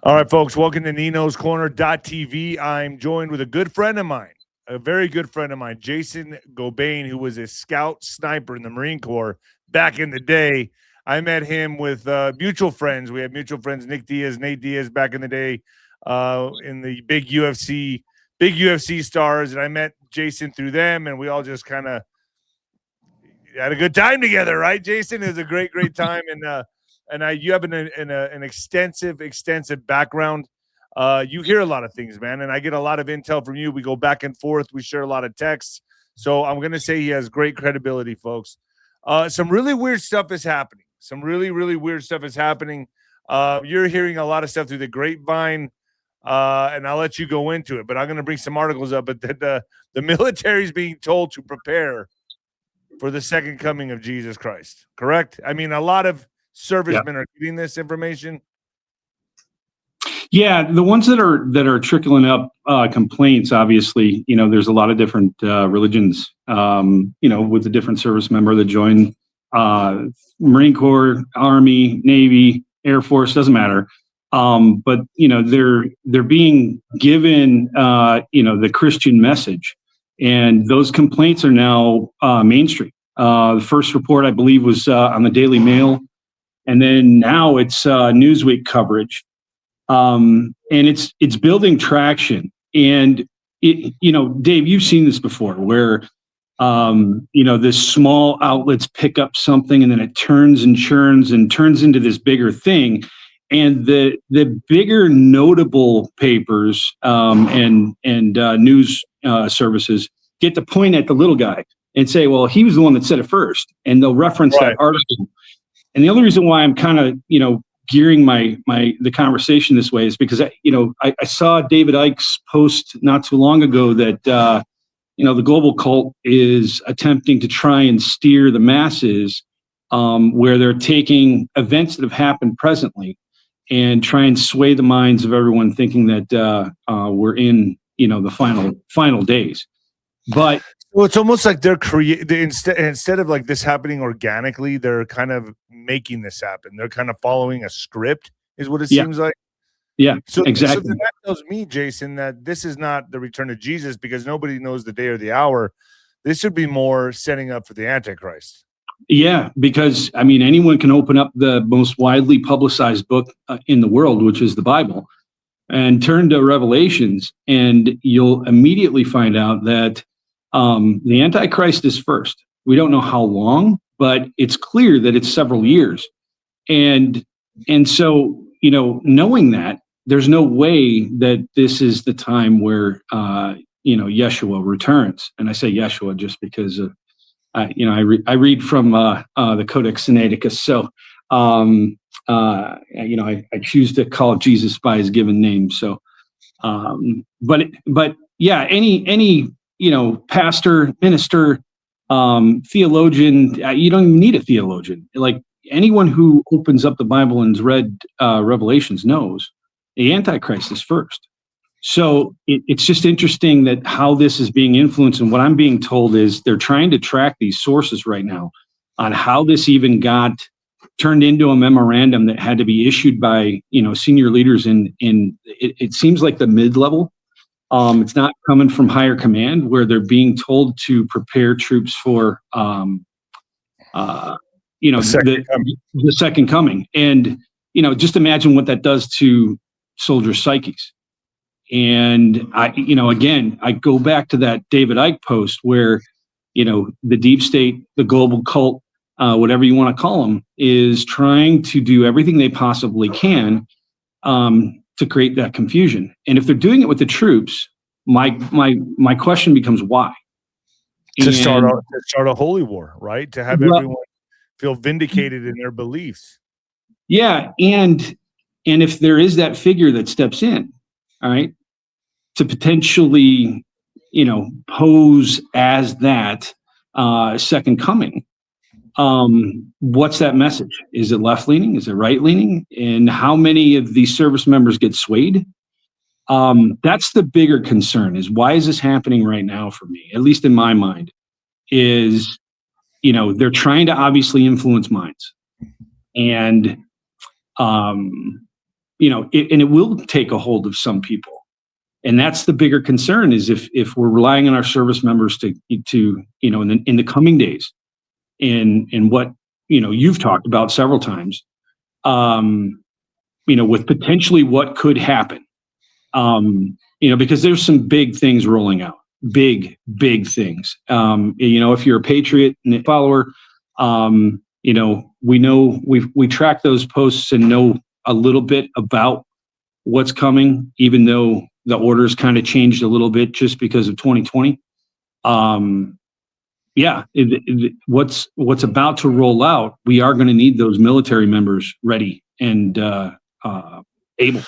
All right, folks, welcome to Nino's Corner.tv. I'm joined with a good friend of mine, a very good friend of mine, Jason Gobain, who was a scout sniper in the Marine Corps back in the day. I met him with mutual friends. We had mutual friends, Nate Diaz back in the day in the big UFC stars. And I met Jason through them, and we all just kind of had a good time together, right, Jason? It was a great time. And you have an extensive background. You hear a lot of things, man, and I get a lot of intel from you. We go back and forth. We share a lot of texts. So I'm going to say he has great credibility, folks. Some really weird stuff is happening. Some really weird stuff is happening. You're hearing a lot of stuff through the grapevine, and I'll let you go into it. But I'm going to bring some articles up. But the military is being told to prepare for the second coming of Jesus Christ. Correct? I mean, a lot of servicemen are getting this information. Yeah, the ones that are trickling up complaints, obviously, there's a lot of different religions, with the different service member that join Marine Corps, Army, Navy, Air Force, doesn't matter. But they're being given the Christian message, and those complaints are now mainstream. The first report, I believe, was on the Daily Mail. And then now it's Newsweek coverage, and it's building traction. And Dave, you've seen this before, where this small outlets pick up something, and then it turns and churns and turns into this bigger thing. And the bigger notable papers and news services get to point at the little guy and say, "Well, he was the one that said it first," and they'll reference that article. And the only reason why I'm kind of, gearing the conversation this way is because, I saw David Icke's post not too long ago that, the global cult is attempting to try and steer the masses where they're taking events that have happened presently and try and sway the minds of everyone thinking that we're in, the final days. But well, it's almost like they're instead of like this happening organically, they're kind of making this happen. They're kind of following a script, is what it seems like. Yeah, exactly. So that tells me, Jason, that this is not the return of Jesus, because nobody knows the day or the hour. This would be more setting up for the Antichrist. Yeah, because anyone can open up the most widely publicized book in the world, which is the Bible, and turn to Revelations, and you'll immediately find out that the Antichrist is first. We don't know how long, but it's clear that it's several years. And so, knowing that, there's no way that this is the time where, Yeshua returns. And I say Yeshua just because, I read from the Codex Sinaiticus. So, I choose to call Jesus by his given name. So, but yeah, any pastor, minister, theologian, you don't even need a theologian. Like anyone who opens up the Bible and has read Revelations knows the Antichrist is first. So it's just interesting that how this is being influenced. And what I'm being told is they're trying to track these sources right now on how this even got turned into a memorandum that had to be issued by, senior leaders in it seems like the mid-level. It's not coming from higher command, where they're being told to prepare troops for, the second coming. And, just imagine what that does to soldiers' psyches. And I go back to that David Icke post where, the deep state, the global cult, whatever you want to call them, is trying to do everything they possibly can to create that confusion. And if they're doing it with the troops, my question becomes why? To start a holy war, right? To have everyone feel vindicated in their beliefs. Yeah, and if there is that figure that steps in, all right, to potentially, pose as that second coming, what's that message? Is it left leaning? Is it right leaning? And how many of these service members get swayed? That's the bigger concern, is why is this happening right now for me, at least in my mind, is, they're trying to obviously influence minds. And and it will take a hold of some people. And that's the bigger concern, is if we're relying on our service members to in the coming days, in what you've talked about several times, with potentially what could happen, because there's some big things rolling out, big things. If you're a Patriot and a follower, we know we track those posts and know a little bit about what's coming, even though the orders kind of changed a little bit just because of 2020. What's about to roll out, we are going to need those military members ready and able.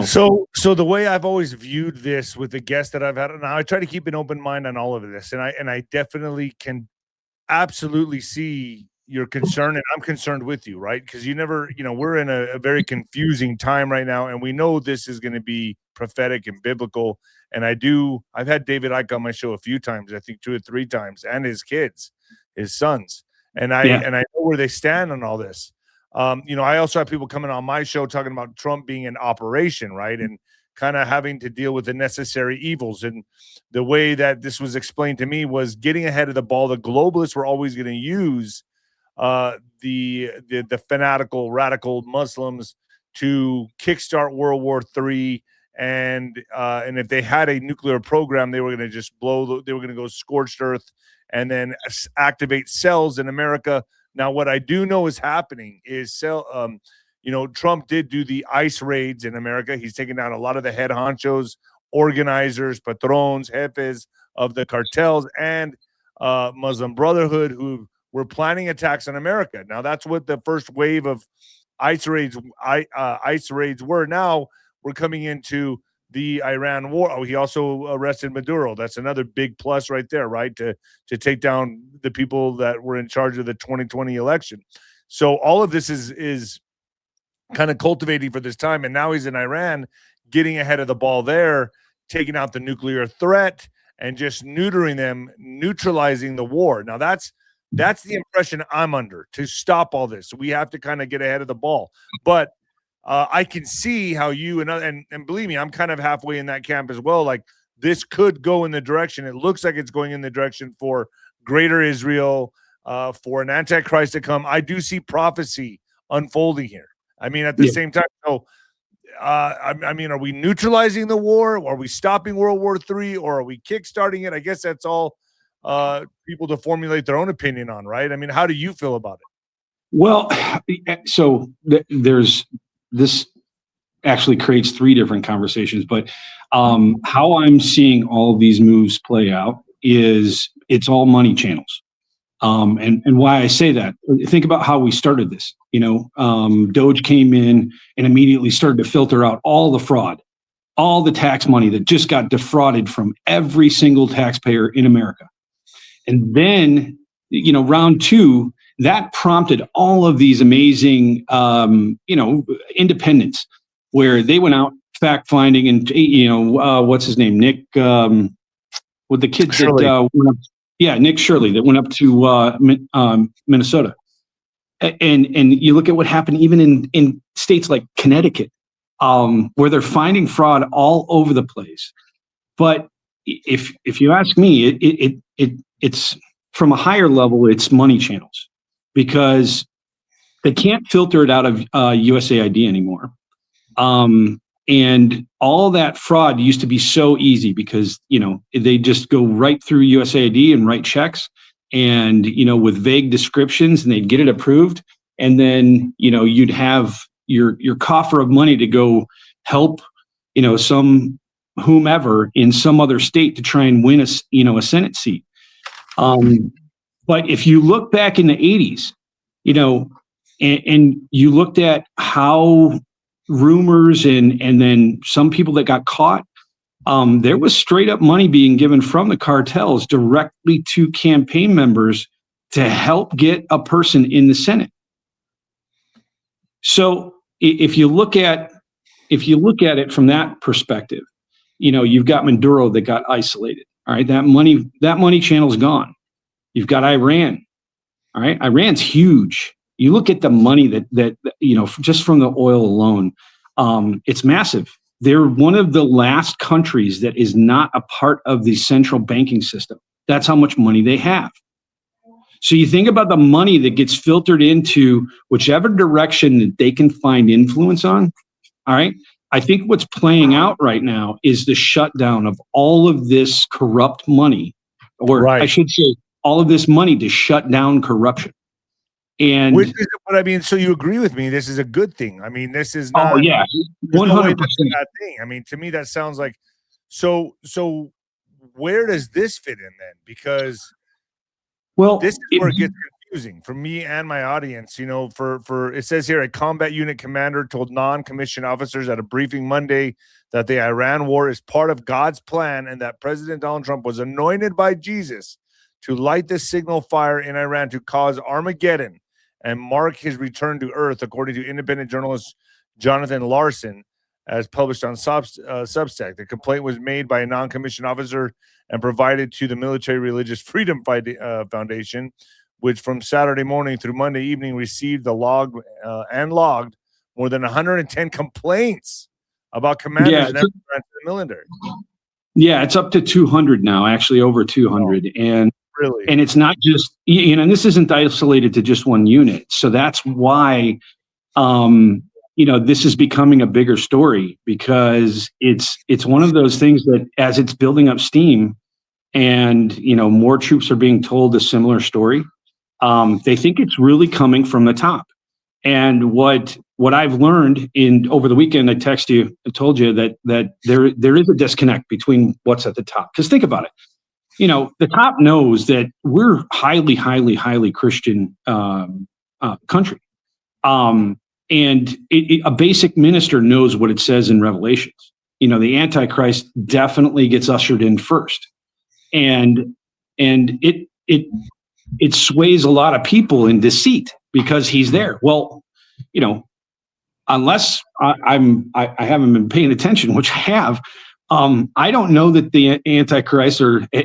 So the way I've always viewed this with the guests that I've had, and I try to keep an open mind on all of this, and I definitely can absolutely see your concern, and I'm concerned with you, right? Because we're in a very confusing time right now, and we know this is going to be prophetic and biblical. And I've had David Icke on my show a few times, I think 2 or 3 times, and his kids, his sons, and I know where they stand on all this. I also have people coming on my show talking about Trump being an operation, right? And kind of having to deal with the necessary evils. And the way that this was explained to me was getting ahead of the ball. The globalists were always going to use the fanatical, radical Muslims to kickstart World War III. And if they had a nuclear program, they were going to just they were going to go scorched earth and then activate cells in America. Now, what I do know is happening is Trump did do the ICE raids in America. He's taken down a lot of the head honchos, organizers, patrons, jefes of the cartels and Muslim Brotherhood who were planning attacks on America. Now, that's what the first wave of ICE raids were. Now we're coming into the Iran war. Oh, he also arrested Maduro. That's another big plus right there, right? To take down the people that were in charge of the 2020 election. So all of this is kind of cultivating for this time. And now he's in Iran, getting ahead of the ball there, taking out the nuclear threat and just neutering them, neutralizing the war. Now that's the impression I'm under, to stop all this. So we have to kind of get ahead of the ball. But I can see how you and believe me, I'm kind of halfway in that camp as well. Like, this could go in the direction. It looks like it's going in the direction for greater Israel, for an antichrist to come. I do see prophecy unfolding here. I mean, at the same time, so are we neutralizing the war? Are we stopping World War III, or are we kickstarting it? I guess that's all people to formulate their own opinion on, right? I mean, how do you feel about it? Well, so this actually creates 3 different conversations, but how I'm seeing all of these moves play out is it's all money channels. And why I say that, think about how we started this. Doge came in and immediately started to filter out all the fraud, all the tax money that just got defrauded from every single taxpayer in America. And then, round 2, that prompted all of these amazing, independents, where they went out fact finding and, what's his name? Nick, with the kids Shirley. that went up. Yeah, Nick Shirley, that went up to Minnesota. And you look at what happened even in states like Connecticut, where they're finding fraud all over the place. But if you ask me, it's from a higher level, it's money channels, because they can't filter it out of USAID anymore. And all that fraud used to be so easy because, they just go right through USAID and write checks and, with vague descriptions, and they'd get it approved. And then, you'd have your coffer of money to go help, some whomever in some other state to try and win a Senate seat. But if you look back in the 80s, and you looked at how rumors and then some people that got caught, there was straight up money being given from the cartels directly to campaign members to help get a person in the Senate. So if you look at it from that perspective, you've got Maduro that got isolated. All right, that money channel's gone. You've got Iran. All right, Iran's huge. You look at the money that just from the oil alone, It's massive. They're one of the last countries that is not a part of the central banking system. That's how much money they have. So you think about the money that gets filtered into whichever direction that they can find influence on. All right. I think what's playing out right now is the shutdown of all of this corrupt money, or I should say all of this money to shut down corruption. And which is what I mean. So you agree with me? This is a good thing. I mean, this is not. Oh yeah, 100%. That thing. I mean, to me, that sounds like. So where does this fit in then? Because this is where it gets confusing for me and my audience. You know, for it says here, a combat unit commander told non-commissioned officers at a briefing Monday that the Iran war is part of God's plan and that President Donald Trump was anointed by Jesus to light the signal fire in Iran to cause Armageddon and mark his return to Earth, according to independent journalist Jonathan Larson, as published on Substack. The complaint was made by a non-commissioned officer and provided to the Military Religious Freedom Foundation, which from Saturday morning through Monday evening received the logged more than 110 complaints about commanders and the military. Yeah, it's up to 200 now, actually over 200. And really, and it's not just, you know, and this isn't isolated to just one unit. So that's why, you know, this is becoming a bigger story, because it's one of those things that as it's building up steam and, you know, more troops are being told a similar story, they think it's really coming from the top. And what I've learned over the weekend, I told you that there is a disconnect between what's at the top. Because think about it. You know, the top knows that we're highly, highly, highly Christian country. And a basic minister knows what it says in Revelations. You know, the Antichrist definitely gets ushered in first. And it sways a lot of people in deceit because he's there. Well, you know, unless I haven't been paying attention, which I have, I don't know that the Antichrist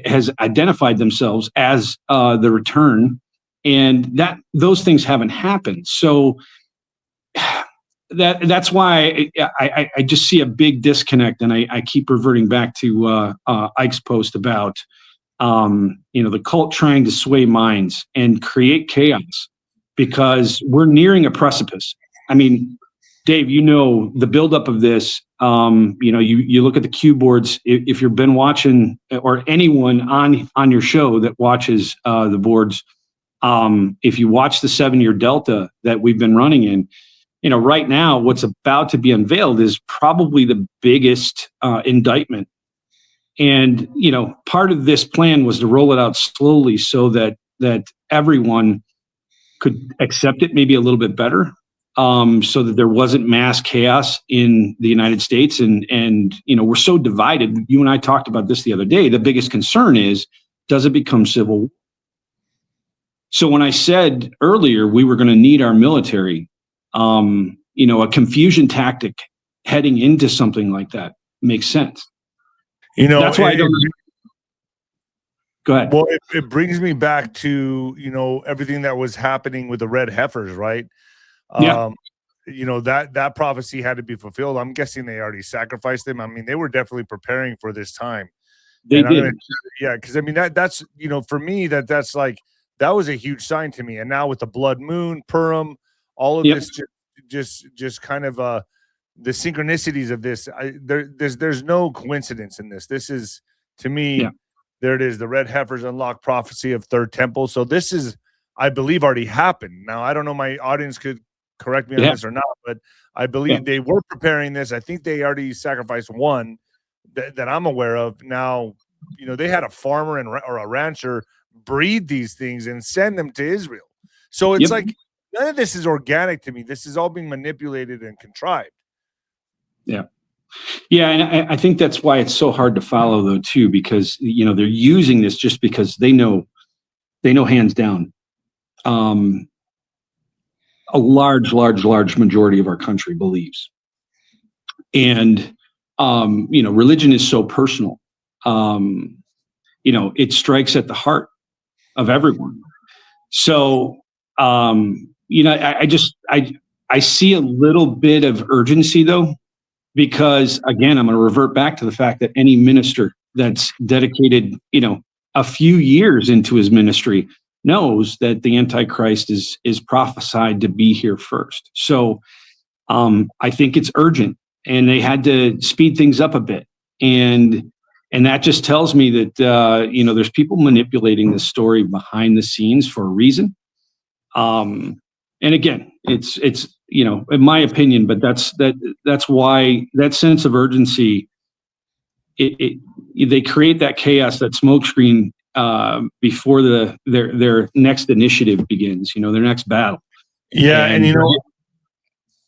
has identified themselves as the return, and that those things haven't happened. So that's why I just see a big disconnect, and I keep reverting back to Ike's post about you know, the cult trying to sway minds and create chaos, because we're nearing a precipice. I mean, Dave, you know, the buildup of this, you know, you look at the Q boards, if you've been watching, or anyone on your show that watches the boards, if you watch the 7-year delta that we've been running in, you know, right now, what's about to be unveiled is probably the biggest indictment. And, you know, part of this plan was to roll it out slowly so that everyone could accept it maybe a little bit better, so that there wasn't mass chaos in the United States. And you know, we're so divided. You and I talked about this the other day. The biggest concern is, does it become civil war? So when I said earlier we were going to need our military, you know, a confusion tactic heading into something like that makes sense. You know, that's why I don't. Go ahead. Well, it brings me back to, you know, everything that was happening with the red heifers, right? Yeah. You know, that prophecy had to be fulfilled. I'm guessing they already sacrificed them. I mean, they were definitely preparing for this time. They did. Yeah, because I mean that's you know, for me that's like, that was a huge sign to me. And now with the blood moon, Purim, all of this just kind of the synchronicities of this. There's no coincidence in this. This is, to me, there it is. The red heifers unlock prophecy of third temple. So this is, I believe, already happened. Now, I don't know, my audience could correct me on this or not, but I believe they were preparing this. I think they already sacrificed one that I'm aware of. Now, you know, they had a farmer or a rancher breed these things and send them to Israel. So it's like, none of this is organic to me. This is all being manipulated and contrived. Yeah. Yeah. And I think that's why it's so hard to follow, though, too, because, you know, they're using this just because they know hands down, a large majority of our country believes. And, you know, religion is so personal. You know, it strikes at the heart of everyone. So, you know, I see a little bit of urgency, though, because again, I'm going to revert back to the fact that any minister that's dedicated, a few years into his ministry knows that the Antichrist is prophesied to be here first. So I think it's urgent, and they had to speed things up a bit. And that just tells me that, there's people manipulating this story behind the scenes for a reason. And again, it's in my opinion, but that's why that sense of urgency, they create that chaos, that smokescreen before their next initiative begins, their next battle. Yeah, and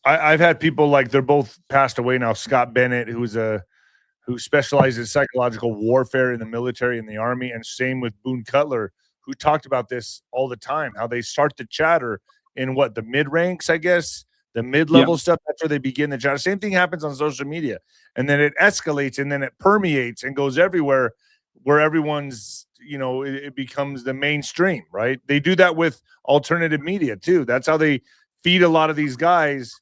I've had people like, they're both passed away now. Scott Bennett, who specializes in psychological warfare in the military and the army, and same with Boone Cutler, who talked about this all the time, how they start to chatter in the mid ranks, I guess, the mid-level stuff. That's where they begin the chatter. Same thing happens on social media, and then it escalates, and then it permeates and goes everywhere, where everyone's, it becomes the mainstream, right? They do that with alternative media too. That's how they feed a lot of these guys.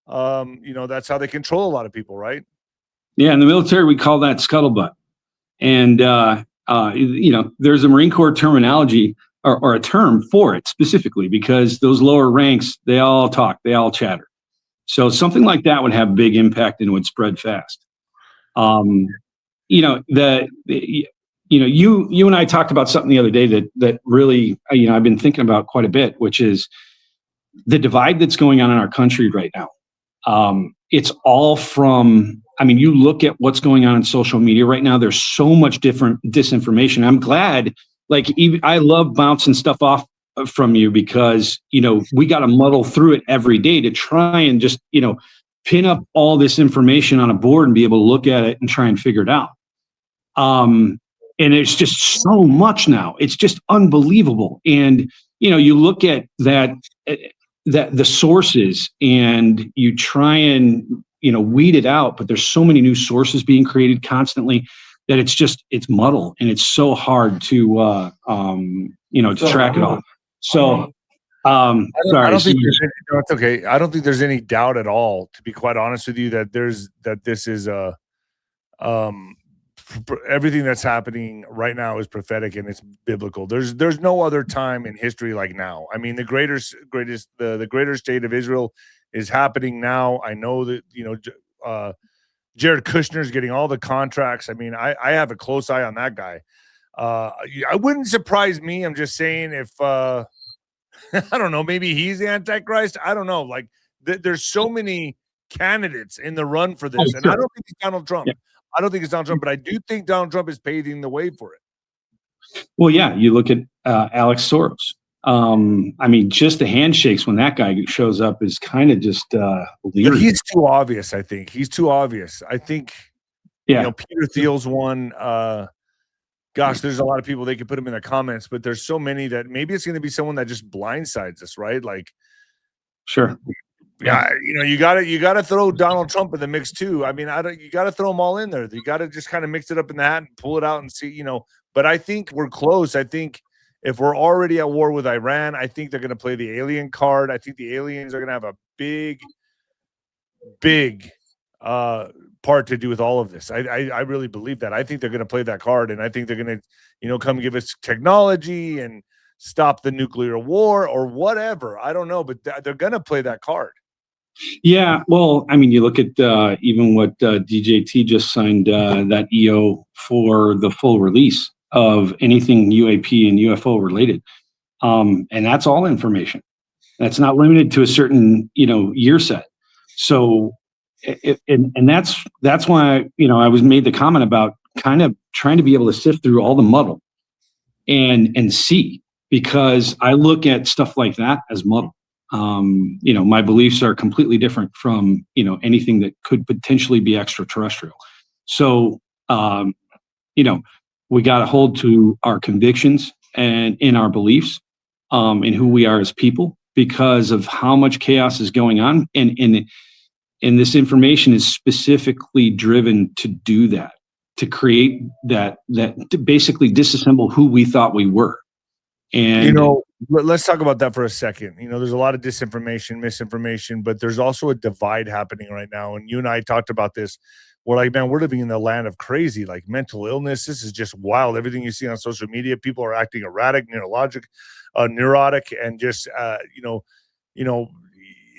That's how they control a lot of people, right? Yeah, in the military, we call that scuttlebutt. And, there's a Marine Corps terminology or a term for it specifically, because those lower ranks, they all talk, they all chatter. So something like that would have big impact and would spread fast. You and I talked about something the other day that really, I've been thinking about quite a bit, which is the divide that's going on in our country right now. It's all from, you look at what's going on in social media right now. There's so much different disinformation. I'm glad, I love bouncing stuff off from you, because, we got to muddle through it every day to try and just, pin up all this information on a board and be able to look at it and try and figure it out. And there's just so much now. It's just unbelievable. And, you look at that the sources, and you try and, weed it out, but there's so many new sources being created constantly that it's muddled, and it's so hard to, to track it all. So, sorry. It's okay. I don't think there's any doubt at all, to be quite honest with you, that this is everything that's happening right now is prophetic, and it's biblical. There's no other time in history like now. The greater state of Israel is happening now. I know that, Jared Kushner's getting all the contracts. I have a close eye on that guy. I wouldn't surprise me. I'm just saying, if I don't know, maybe he's the Antichrist. I don't know. There's so many candidates in the run for this, and I don't think it's Donald Trump. Yeah. I don't think it's Donald Trump, but I do think Donald Trump is paving the way for it. Well, yeah, you look at Alex Soros. Just the handshakes when that guy shows up is kind of just weird. He's too obvious, I think. He's too obvious. I think, Peter Thiel's one. Gosh, there's a lot of people, they could put him in the comments, but there's so many that maybe it's going to be someone that just blindsides us, right? Sure. Yeah, you gotta throw Donald Trump in the mix too. You gotta throw them all in there. You gotta just kind of mix it up in the hat and pull it out and see, But I think we're close. I think if we're already at war with Iran, I think they're gonna play the alien card. I think the aliens are gonna have a big part to do with all of this. I really believe that. I think they're gonna play that card, and I think they're gonna, come give us technology and stop the nuclear war or whatever. I don't know, but they're gonna play that card. Yeah, well, you look at even what DJT just signed that EO for the full release of anything UAP and UFO related, and that's all information. That's not limited to a certain year set. So, and that's why I was made the comment about kind of trying to be able to sift through all the muddle and see, because I look at stuff like that as muddle. My beliefs are completely different from, anything that could potentially be extraterrestrial. So, we got to hold to our convictions and in our beliefs, in who we are as people, because of how much chaos is going on. And this information is specifically driven to do that, to create that to basically disassemble who we thought we were. And Let's talk about that for a second. You know, there's a lot of disinformation, misinformation, but there's also a divide happening right now. And you and I talked about this. We're like, man, we're living in the land of crazy, like mental illness. This is just wild. Everything you see on social media, people are acting erratic, neurotic, and just,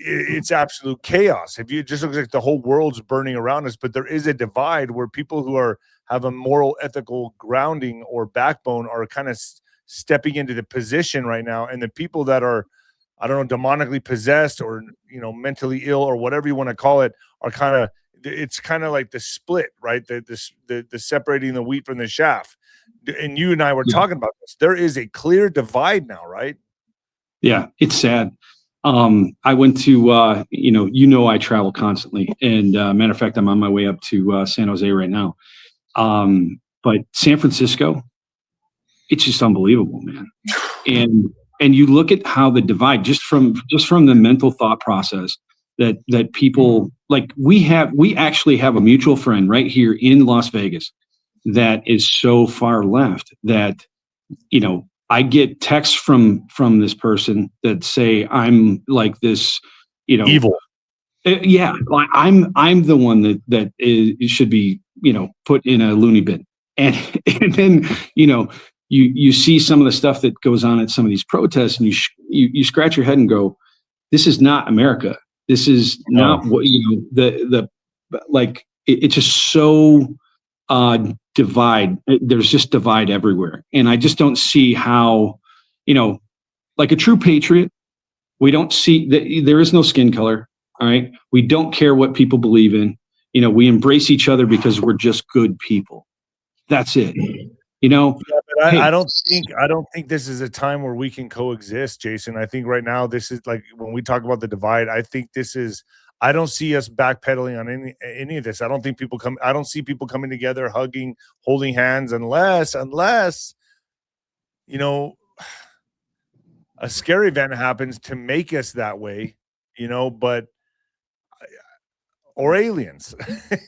it's absolute chaos. If you, it just looks like the whole world's burning around us, but there is a divide where people who have a moral, ethical grounding or backbone are kind of stepping into the position right now, and the people that are, I don't know, demonically possessed or mentally ill or whatever you want to call it, are kind of, it's kind of like the split, right? The separating the wheat from the chaff. And you and I were talking about this. There is a clear divide now, right? Yeah, it's sad. I went to I travel constantly, and matter of fact, I'm on my way up to San Jose right now. But San Francisco, it's just unbelievable, man. And you look at how the divide, just from the mental thought process that people, like, we actually have a mutual friend right here in Las Vegas that is so far left that, I get texts from this person that say I'm like this, evil. Yeah, I'm the one that should be, put in a loony bin. And then, you see some of the stuff that goes on at some of these protests, and you scratch your head and go, this is not America. This is not what, it's just so divide. There's just divide everywhere. And I just don't see how, like a true patriot, we don't see that there is no skin color. All right. We don't care what people believe in. We embrace each other because we're just good people. That's it. But I don't think this is a time where we can coexist, Jason. I think right now this is, like, when we talk about the divide, I don't see us backpedaling on any of this. I don't see people coming together, hugging, holding hands, unless a scary event happens to make us that way, or aliens.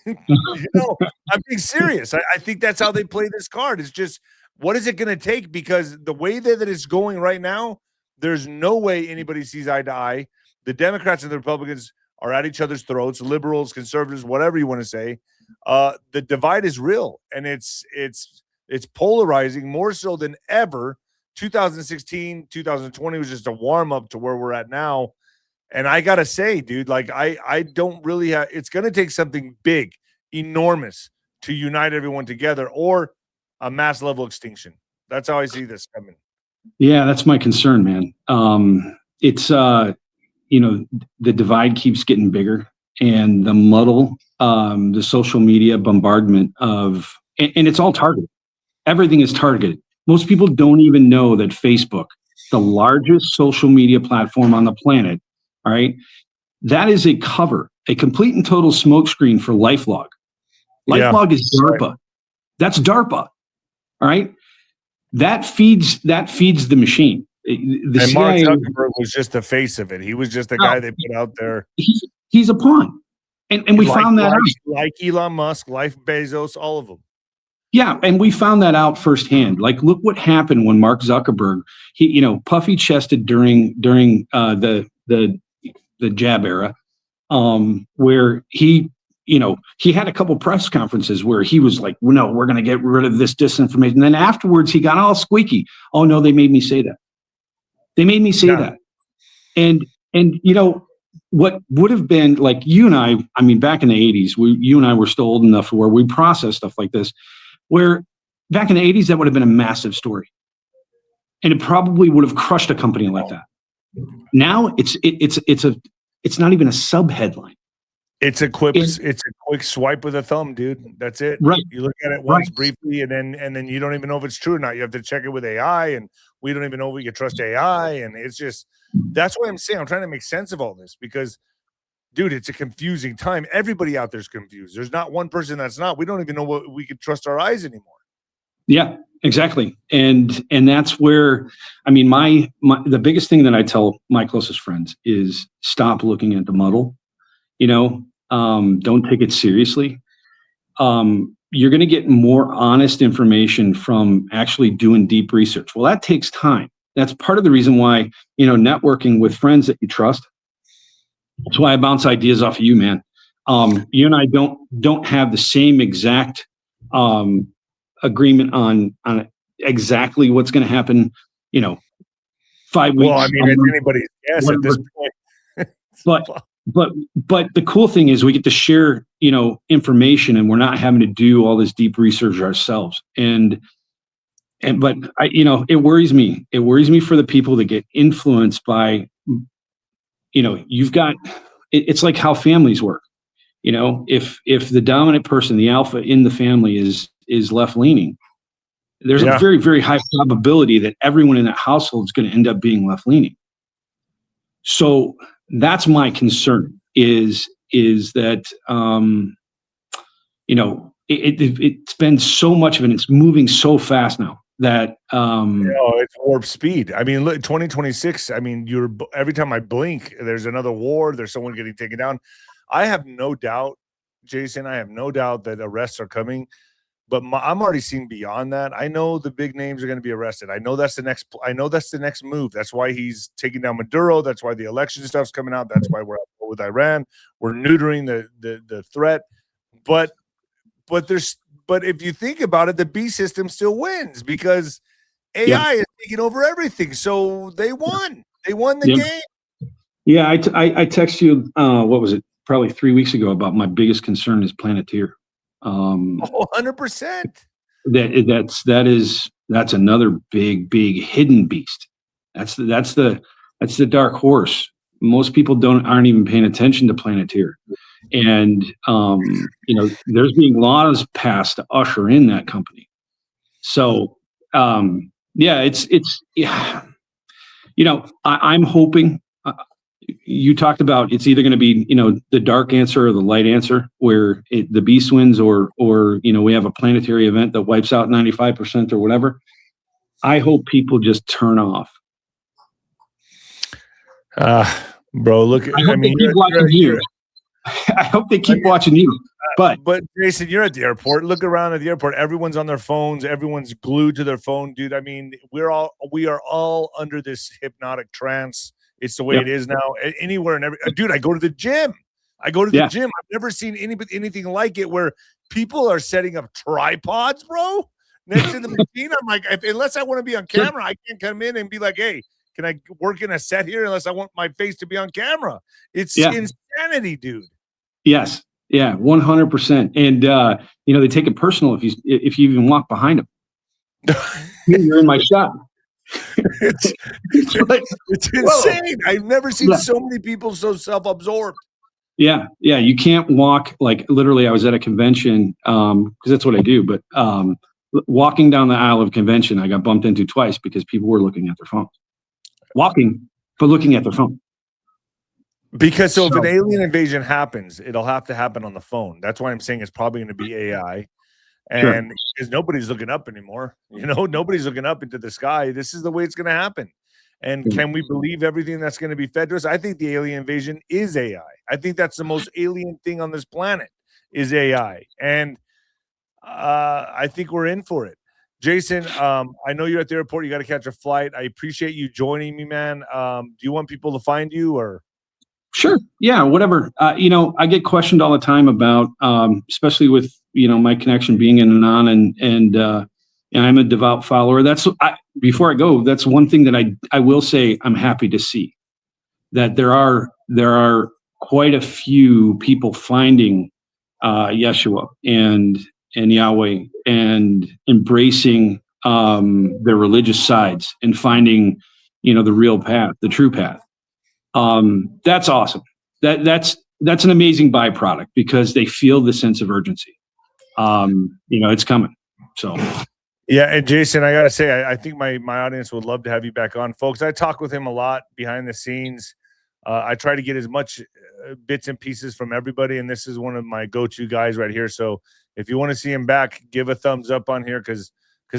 I'm being serious. I think that's how they play this card. It's just, what is it going to take? Because the way that it's going right now, there's no way anybody sees eye to eye. The Democrats and the Republicans are at each other's throats, liberals, conservatives, whatever you want to say. The divide is real, and it's polarizing more so than ever. 2016, 2020 was just a warm up to where we're at now. And I got to say, dude, like, I don't really have, it's going to take something big, enormous, to unite everyone together, or a mass level extinction. That's how I see this coming. Yeah, that's my concern, man. It's, the divide keeps getting bigger, and the muddle, the social media bombardment of, and it's all targeted. Everything is targeted. Most people don't even know that Facebook, the largest social media platform on the planet, all right, that is a complete and total smokescreen for LifeLog. LifeLog is DARPA. Right. That's DARPA. All right. That feeds the machine. The and Mark CIA, Zuckerberg was just the face of it. He was just the guy they put out there. He's a pawn. And we found that out. Like Elon Musk, like Bezos, all of them. Yeah, and we found that out firsthand. Like, look what happened when Mark Zuckerberg, he, puffy chested during the jab era, where he had a couple press conferences where he was like, no, we're going to get rid of this disinformation. And then afterwards he got all squeaky. Oh no, they made me say that. They made me say that. And what would have been, like, you and I mean, back in the 80s, you and I were still old enough where we processed stuff like this, where back in the 80s, that would have been a massive story. And it probably would have crushed a company like that. Now it's not even a sub headline. It's a quick swipe with a thumb, dude. That's it. Right. You look at it once briefly, and then you don't even know if it's true or not. You have to check it with AI, and we don't even know if we can trust AI. And it's just, that's why I'm saying I'm trying to make sense of all this, because, dude, it's a confusing time. Everybody out there's confused. There's not one person that's not. We don't even know what we could trust our eyes anymore. Yeah, exactly. And that's where, I mean, the biggest thing that I tell my closest friends is stop looking at the muddle. Don't take it seriously. You're going to get more honest information from actually doing deep research. Well, that takes time. That's part of the reason why, networking with friends that you trust. That's why I bounce ideas off of you, man. You and I don't have the same exact agreement on exactly what's going to happen, 5 weeks. Well, I mean, it's anybody's guess at this point. But the cool thing is we get to share, information, and we're not having to do all this deep research ourselves. But it worries me. It worries me for the people that get influenced by, it's like how families work. If the dominant person, the alpha in the family is left leaning, there's a very, very high probability that everyone in that household is going to end up being left leaning. So that's my concern is that, it's been so much of it. It's moving so fast now that, it's warp speed. I mean, look, 2026, I mean, every time I blink, there's another war. There's someone getting taken down. I have no doubt, Jason, that arrests are coming. But I'm already seeing beyond that. I know the big names are going to be arrested. I know that's the next move. That's why he's taking down Maduro. That's why the election stuff's coming out. That's why we're at war with Iran. We're neutering the threat. But if you think about it, the B system still wins because AI is taking over everything. So they won. They won the game. Yeah, I texted you. What was it? Probably 3 weeks ago about my biggest concern is Planeteer. 100%. That's another big hidden beast. That's the dark horse. Most people aren't even paying attention to Planeteer, and there's being laws passed to usher in that company. So I'm hoping. You talked about it's either going to be the dark answer or the light answer, where the beast wins, or we have a planetary event that wipes out 95% or whatever. I hope people just turn off. Bro, look. I hope they keep watching you. I hope they keep watching you. But Jason, you're at the airport. Look around at the airport. Everyone's on their phones. Everyone's glued to their phone, dude. I mean, we are all under this hypnotic trance. It's the way it is now. Anywhere and dude, I go to the gym. I've never seen anything like it, where people are setting up tripods, bro, next to the machine. I'm like, unless I want to be on camera, I can't come in and be like, hey, can I work in a set here? Unless I want my face to be on camera. It's insanity, dude. Yes. Yeah, 100%. And they take it personal if you even walk behind them. You're in my shot. It's insane. I've never seen so many people so self-absorbed. Yeah. You can't walk, like, literally. I was at a convention because that's what I do. But walking down the aisle of a convention, I got bumped into twice because people were looking at their phones, walking but looking at their phone. Because if an alien invasion happens, it'll have to happen on the phone. That's why I'm saying it's probably going to be AI. And because nobody's looking up anymore, nobody's looking up into the sky. This is the way it's going to happen. And can we believe everything that's going to be fed to us? I think the alien invasion is AI. I think that's the most alien thing on this planet is AI. And I think we're in for it. Jason, I know you're at the airport. You got to catch a flight. I appreciate you joining me, man. Do you want people to find you or? Sure. Yeah, whatever. I get questioned all the time about, especially with, my connection being in Anon and I'm a devout follower. Before I go, that's one thing that I will say I'm happy to see, that there are quite a few people finding Yeshua and Yahweh and embracing their religious sides and finding, the real path, the true path. That's awesome. That's an amazing byproduct because they feel the sense of urgency. It's coming. So yeah. And Jason, I gotta say, I think my audience would love to have you back on, folks. I talk with him a lot behind the scenes. I try to get as much bits and pieces from everybody, and this is one of my go-to guys right here. So if you want to see him back, give a thumbs up on here because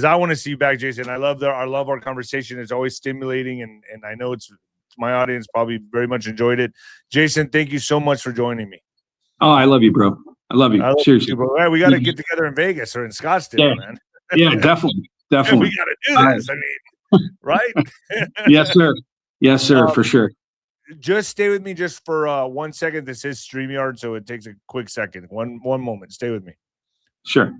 I want to see you back, Jason. I love our conversation. It's always stimulating, and I know my audience probably very much enjoyed it. Jason, thank you so much for joining me. Oh, I love you, bro. I love you. Seriously. You, bro. We got to get together in Vegas or in Scottsdale, man. Yeah, definitely. We got to do this. I mean, right? Yes, sir. Yes, sir, for sure. Just stay with me just for 1 second. This is StreamYard, so it takes a quick second. One moment. Stay with me. Sure.